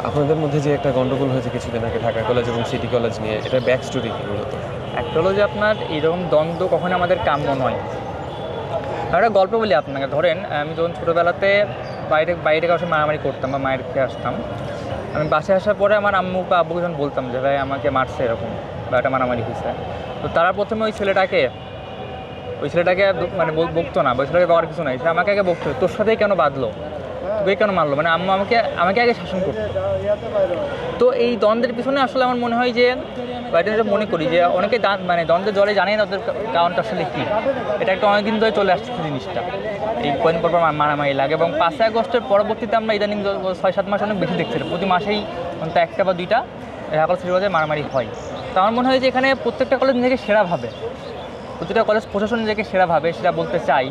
আপনাদের মধ্যে যে একটা গন্ডগোল হয়েছে কিছুদিন আগে ঢাকা কলেজ এবং সিটি কলেজ নিয়ে, এটার ব্যাক স্টোরি কি মূলত? একটা হলো যে আপনার এইরকম দ্বন্দ্ব কখনো আমাদের কাম্য নয়। একটা গল্প বলি আপনাকে, ধরেন আমি যখন ছোটোবেলাতে বাইরে কারোর সাথে মারামারি করতাম বা মায়ের খেয়ে আসতাম, আমি বাসায় আসার পরে আমার আম্মু বা আব্বুকে যখন বলতাম যে ভাই আমাকে মারছে এরকম বা একটা মারামারি হয়েছে, তো তারা প্রথমে ওই ছেলেটাকে মানে বকতো না, বা ওই ছেলেটাকে বলার কিছু নাই, সে আমাকে আগে বকতো তোর সাথেই কেন বাঁধলো, তোকে কেন মারলো, মানে আম্মু আমাকে আগে শাসন করতো। তো এই দ্বন্দ্বের পিছনে আসলে আমার মনে হয় যে, বা এটা মনে করি যে অনেকে মানে দ্বন্দ্বের জলে জানেই না ওদের কারণটা আসলে কী। এটা একটা অনেকদিন ধরে চলে আসছে জিনিসটা, এই কয়েন পর মারামারি লাগে। এবং 5ই আগস্টের পরবর্তীতে আমরা ইদানিং 6-7 মাস অনেক বেশি দেখছি, প্রতি মাসেই অন্তত একটা বা দুইটা ঢাকা সিটি কলেজে মারামারি হয়। তো আমার মনে হয় যে এখানে প্রত্যেকটা কলেজ নিজেকে সেরা ভাবে, প্রতিটা কলেজ প্রশাসন নিজেকে সেরা ভাবে, সেটা বলতে চাই,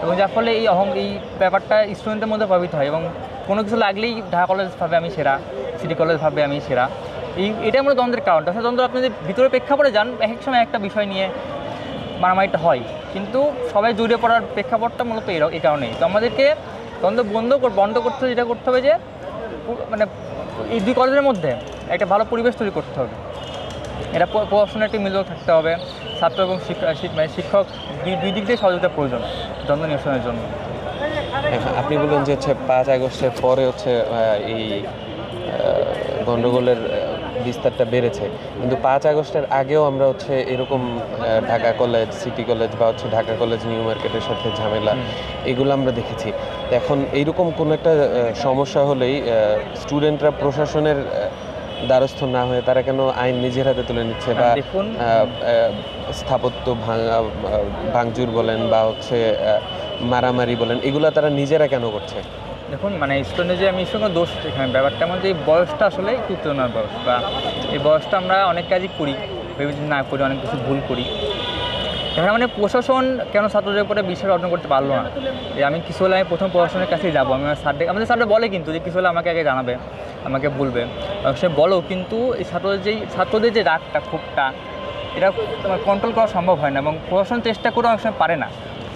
এবং যার ফলে এই ব্যাপারটা স্টুডেন্টের মধ্যে প্রভাবিত হয়। এবং কোনো কিছু লাগলেই ঢাকা কলেজ ভাবে আমি সেরা, সিটি কলেজ ভাবে আমি সেরা। এটাই আমরা দ্বন্দ্বের কারণ। তাছাড়া দ্বন্দ্ব আপনি যদি ভিতরে প্রেক্ষাপটে যান, এক এক সময় একটা বিষয় নিয়ে মারামারিটা হয়, কিন্তু সবাই জড়িয়ে পড়ার প্রেক্ষাপটটা মূলত এই কারণেই। তো আমাদেরকে দ্বন্দ্ব বন্ধ করতে হবে, যেটা করতে হবে যে মানে এই দুই কলেজের মধ্যে একটা ভালো পরিবেশ তৈরি করতে হবে। এটা পড়াশোনার একটি মিলও থাকতে হবে, ছাত্র এবং শিক্ষক দুই দিক দিয়ে সহযোগিতা প্রয়োজন দ্বন্দ্ব নিরসনের জন্য। আপনি বললেন যে 5 আগস্টের পরে এই গন্ডগোলের বিস্তারটা বেড়েছে, কিন্তু 5 আগস্টের আগেও আমরা এরকম ঢাকা কলেজ, সিটি কলেজ বা ঢাকা কলেজ নিউ মার্কেটের সাথে ঝামেলা, এগুলো আমরা দেখেছি। এখন এইরকম কোনো একটা সমস্যা হলেই স্টুডেন্টরা প্রশাসনের দ্বারস্থ না হয়ে তারা কেন আইন নিজের হাতে তুলে নিচ্ছে, বা দেখুন স্থাপত্য ভাঙচুর বলেন বা মারামারি বলেন, এগুলো তারা নিজেরা কেন করছে? দেখুন, মানে স্টুডেন্টের যে আমি সঙ্গে দোষ, এখানে ব্যাপারটা আমার যে এই বয়সটা আসলে একটু উত্তেজনার বয়স, বা এই বয়সটা আমরা অনেক কাজই করি, ভেবে না করি, অনেক কিছু ভুল করি। এখানে মানে প্রশাসন কেন ছাত্রদের উপরে বিশ্বাস অর্জন করতে পারলো না? আমি কিছু হলে আমি প্রথম প্রশাসনের কাছেই যাবো, আমি আমাদের স্যাররা বলে কিন্তু যে কিছু হলে আমাকে আগে জানাবে, আমাকে বলবে, সে বলো, কিন্তু এই ছাত্রদের যে রাগটা, ক্ষোভটা, এটা কন্ট্রোল করা সম্ভব হয় না, এবং প্রশাসন চেষ্টা করে অনেক সময় পারে না।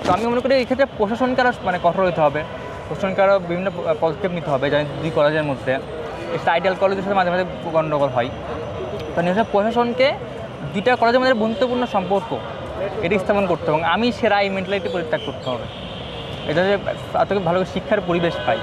তো আমি মনে করি এই ক্ষেত্রে প্রশাসনকে আরও মানে কঠোর হতে হবে, প্রশাসনকে আরও বিভিন্ন পদক্ষেপ নিতে হবে। যেন দুই কলেজের মধ্যে আইডিয়াল কলেজের সাথে মাঝে মাঝে গণ্ডগোল হয়, তো নিশ্চয় প্রশাসনকে দুইটা কলেজের মধ্যে বন্ধুত্বপূর্ণ সম্পর্ক এটি স্থাপন করতে হবে, এবং আমি সেরা এই মেন্টালিটি পরিত্যাগ করতে হবে। এটা যে তাদেরকে ভালো শিক্ষার পরিবেশ পাই।